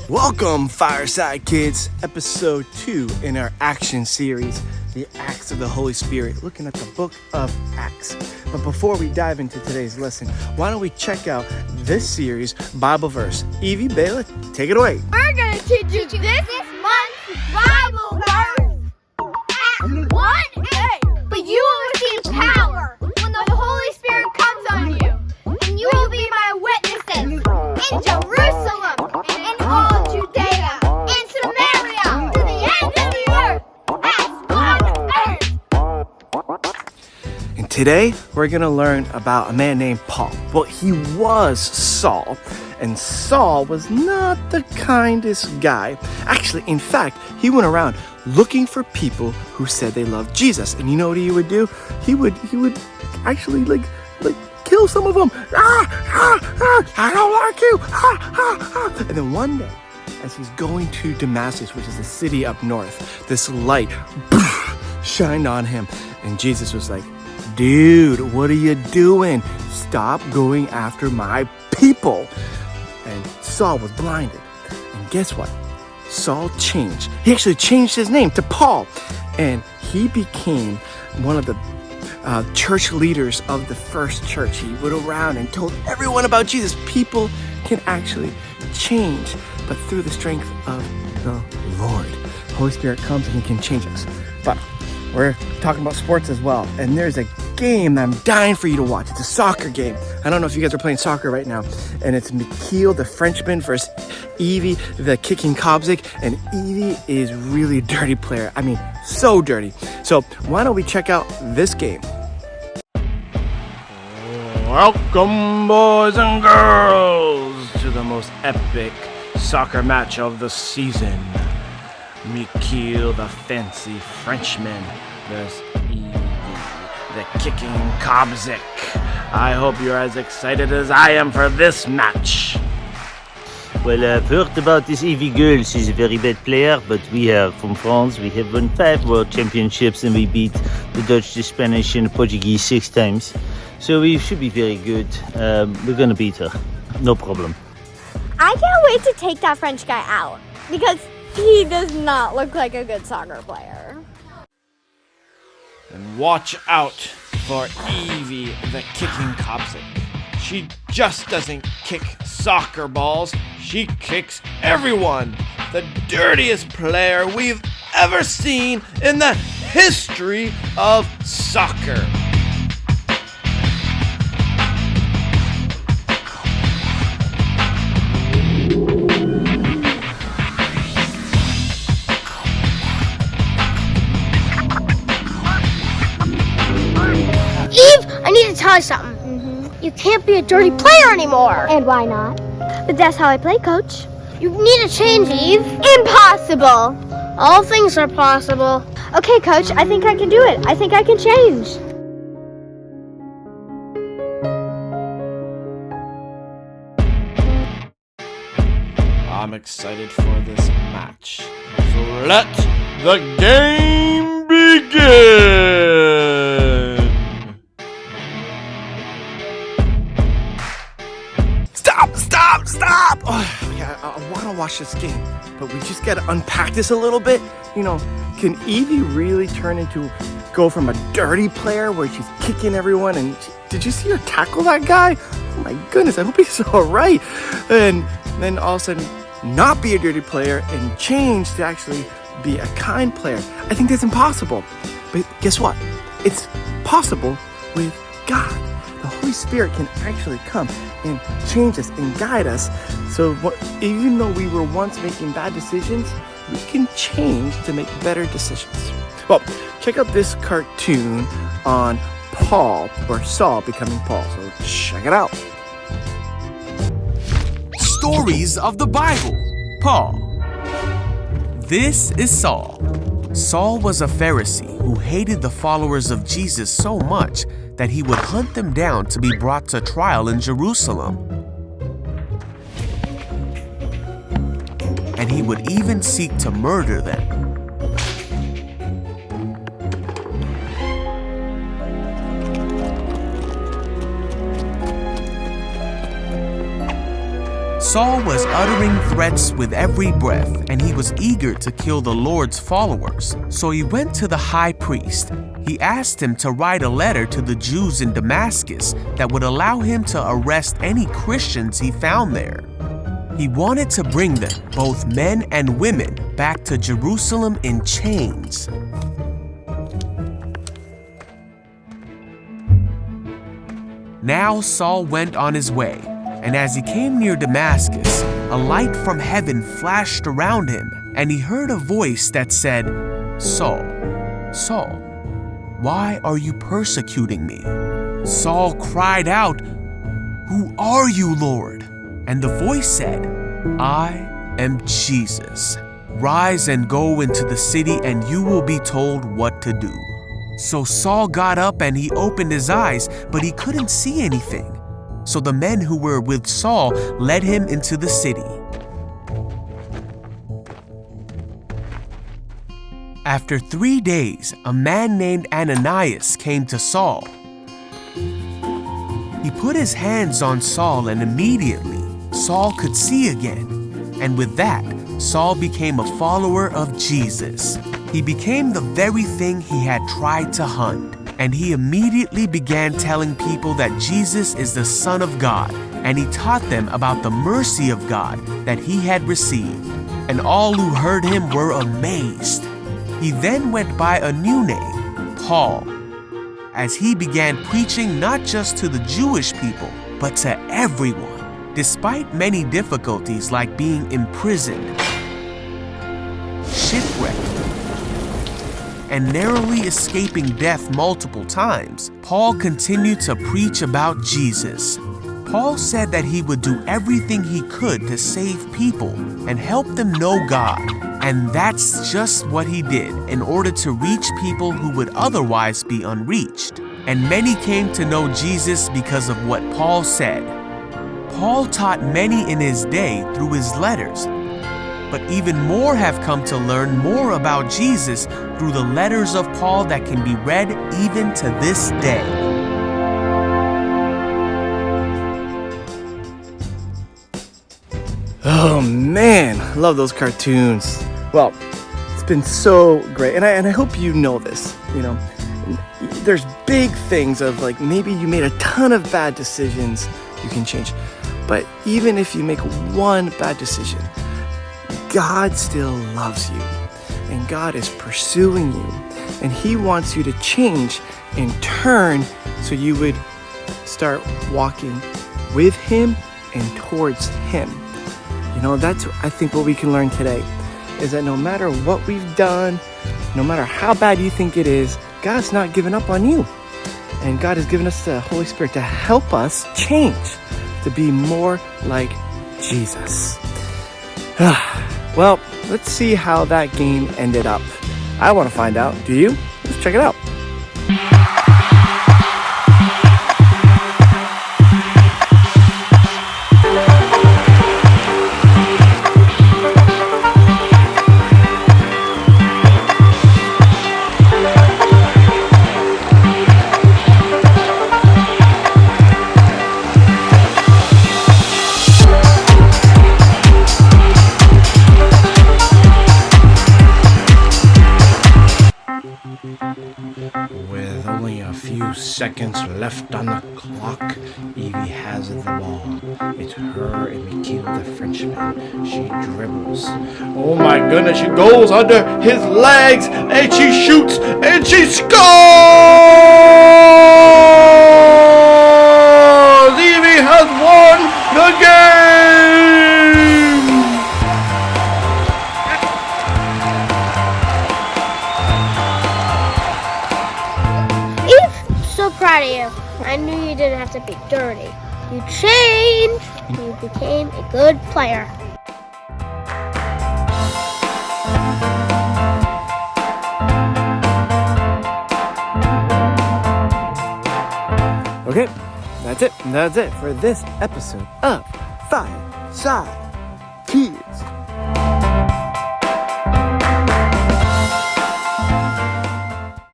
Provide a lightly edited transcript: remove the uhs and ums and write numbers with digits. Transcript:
Welcome, Fireside kids, episode 2 in our action series, The Acts of the Holy Spirit, looking at the book of Acts. But before we dive into today's lesson, why don't we check out this series' Bible verse. Evie, Baylor, take it away. We're going to teach you this month's Bible verse. Acts 1:8. But you will receive power when the Holy Spirit comes on you, and you will be my witnesses in Jerusalem and in all Judea and Samaria to the ends of the earth. Acts 1:8. And today, we're going to learn about a man named Paul. Well, he was Saul, and Saul was not the kindest guy. Actually, in fact, he went around looking for people who said they loved Jesus. And you know what he would do? He would actually like kill some of them. I don't like you. And then one day, as he's going to Damascus, which is a city up north, this light shined on him. And Jesus was like, dude, what are you doing? Stop going after my people. And Saul was blinded. And guess what? Saul changed. He actually changed his name to Paul. And he became one of the church leaders of the first church. He went around and told everyone about Jesus. People can actually change, but through the strength of the Lord. The Holy Spirit comes and he can change us. But we're talking about sports as well. And there's a game that I'm dying for you to watch. It's a soccer game. I don't know if you guys are playing soccer right now. And it's Mikhail, the Frenchman, versus Evie, the kicking Kobzik. And Evie is really a dirty player. I mean, so dirty. So why don't we check out this game? Welcome, boys and girls, to the most epic soccer match of the season. Mikhail, the fancy Frenchman, versus Evie, the kicking Kobzik. I hope you're as excited as I am for this match. Well, I've heard about this Evie girl. She's a very bad player, but we are from France. We have won 5 world championships and we beat the Dutch, the Spanish, and the Portuguese 6 times. So we should be very good. We're going to beat her. No problem. I can't wait to take that French guy out because he does not look like a good soccer player. And watch out for Evie, the kicking Kobzik. She just doesn't kick soccer balls. She kicks everyone. The dirtiest player we've ever seen in the history of soccer. Eve, I need to tell you something. You can't be a dirty player anymore. And why not? But that's how I play, Coach. You need to change, Eve. Impossible. All things are possible. Okay, Coach, I think I can do it. I think I can change. I'm excited for this match. So let the game begin! Stop! Oh, yeah, I want to watch this game, but we just got to unpack this a little bit. You know, can Evie really go from a dirty player where she's kicking everyone? And did you see her tackle that guy? Oh my goodness, I hope he's all right. And then all of a sudden, not be a dirty player and change to actually be a kind player. I think that's impossible. But guess what? It's possible with God. The Holy Spirit can actually come and change us and guide us. So even though we were once making bad decisions, we can change to make better decisions. Well, check out this cartoon on Paul, or Saul becoming Paul. So check it out. Stories of the Bible. Paul. This is Saul. Saul was a Pharisee who hated the followers of Jesus so much that he would hunt them down to be brought to trial in Jerusalem. And he would even seek to murder them. Saul was uttering threats with every breath, and he was eager to kill the Lord's followers. So he went to the high priest. He asked him to write a letter to the Jews in Damascus that would allow him to arrest any Christians he found there. He wanted to bring them, both men and women, back to Jerusalem in chains. Now Saul went on his way, and as he came near Damascus, a light from heaven flashed around him, and he heard a voice that said, "Saul, Saul, why are you persecuting me?" Saul cried out, "Who are you, Lord?" And the voice said, "I am Jesus. Rise and go into the city, and you will be told what to do." So Saul got up and he opened his eyes, but he couldn't see anything. So the men who were with Saul led him into the city. After 3 days, a man named Ananias came to Saul. He put his hands on Saul, and immediately Saul could see again. And with that, Saul became a follower of Jesus. He became the very thing he had tried to hunt. And he immediately began telling people that Jesus is the Son of God. And he taught them about the mercy of God that he had received. And all who heard him were amazed. He then went by a new name, Paul, as he began preaching not just to the Jewish people, but to everyone. Despite many difficulties like being imprisoned, shipwrecked, and narrowly escaping death multiple times, Paul continued to preach about Jesus. Paul said that he would do everything he could to save people and help them know God. And that's just what he did in order to reach people who would otherwise be unreached. And many came to know Jesus because of what Paul said. Paul taught many in his day through his letters, but even more have come to learn more about Jesus through the letters of Paul that can be read even to this day. Oh man, I love those cartoons. Well, it's been so great, and I hope you know this. There's big things of like maybe you made a ton of bad decisions you can change, but even if you make one bad decision, God still loves you, and God is pursuing you, and He wants you to change and turn so you would start walking with Him and towards Him. That's I think what we can learn today is that no matter what we've done, no matter how bad you think it is, God's not giving up on you. And God has given us the Holy Spirit to help us change, to be more like Jesus. Well, let's see how that game ended up. I want to find out. Do you? Let's check it out. With only a few seconds left on the clock, Evie has the ball. It's her and Mikhail the Frenchman. She dribbles. Oh my goodness, she goes under his legs and she shoots and she scores! Evie has won the game! So proud of you. I knew you didn't have to be dirty. You changed. You became a good player. Okay, that's it. That's it for this episode of Fireside.